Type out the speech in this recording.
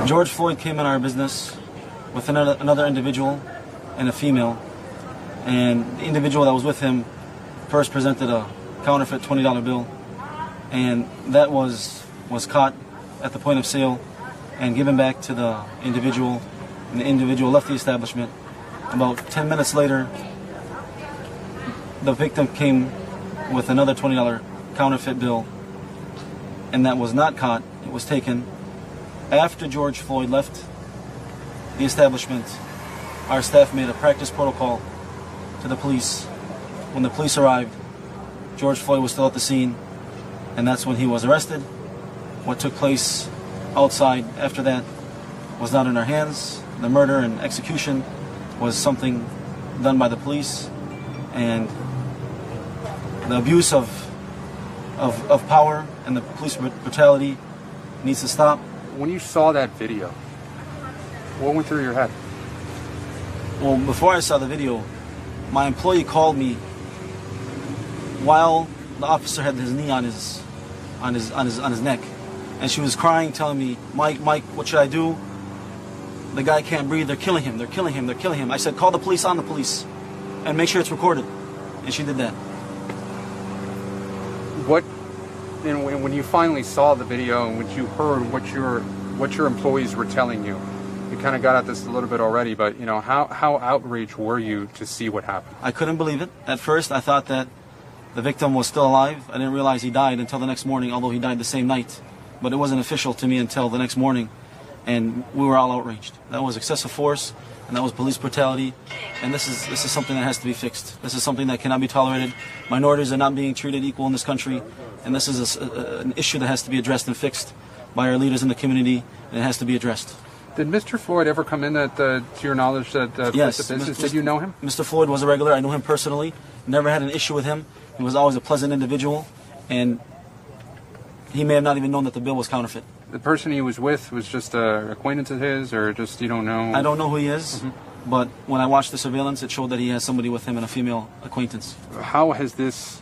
George Floyd came in our business with another individual and a female, and the individual that was with him first presented a counterfeit $20 bill, and that was caught at the point of sale and given back to the individual, and the individual left the establishment. About 10 minutes later, the victim came with another $20 counterfeit bill, and that was not caught. It was taken. After George Floyd left the establishment, our staff made a practice protocol to the police. When the police arrived, George Floyd was still at the scene, and that's when he was arrested. What took place outside after that was not in our hands. The murder and execution was something done by the police, and the abuse of power and the police brutality needs to stop. When you saw that video, what went through your head? Well, before I saw the video, my employee called me while the officer had his knee on his neck, and she was crying, telling me, Mike, what should I do? The guy can't breathe. They're killing him. They're killing him. They're killing him. I said, call the police on the police, and make sure it's recorded. And she did that. When you finally saw the video and when you heard what your employees were telling you, you kind of got at this a little bit already, but how outraged were you to see what happened? I couldn't believe it. At first, I thought that the victim was still alive. I didn't realize he died until the next morning, although he died the same night. But it wasn't official to me until the next morning, and we were all outraged. That was excessive force, and that was police brutality, and this is something that has to be fixed. This is something that cannot be tolerated. Minorities are not being treated equal in this country, and this is an issue that has to be addressed and fixed by our leaders in the community, and it has to be addressed. Did Mr. Floyd ever come in to your knowledge that yes, the business? Did you know him? Mr. Floyd was a regular. I knew him personally. Never had an issue with him. He was always a pleasant individual, and he may have not even known that the bill was counterfeit. The person he was with was just an acquaintance of his, or just you don't know? I don't know who he is, but when I watched the surveillance, it showed that he has somebody with him and a female acquaintance. How has this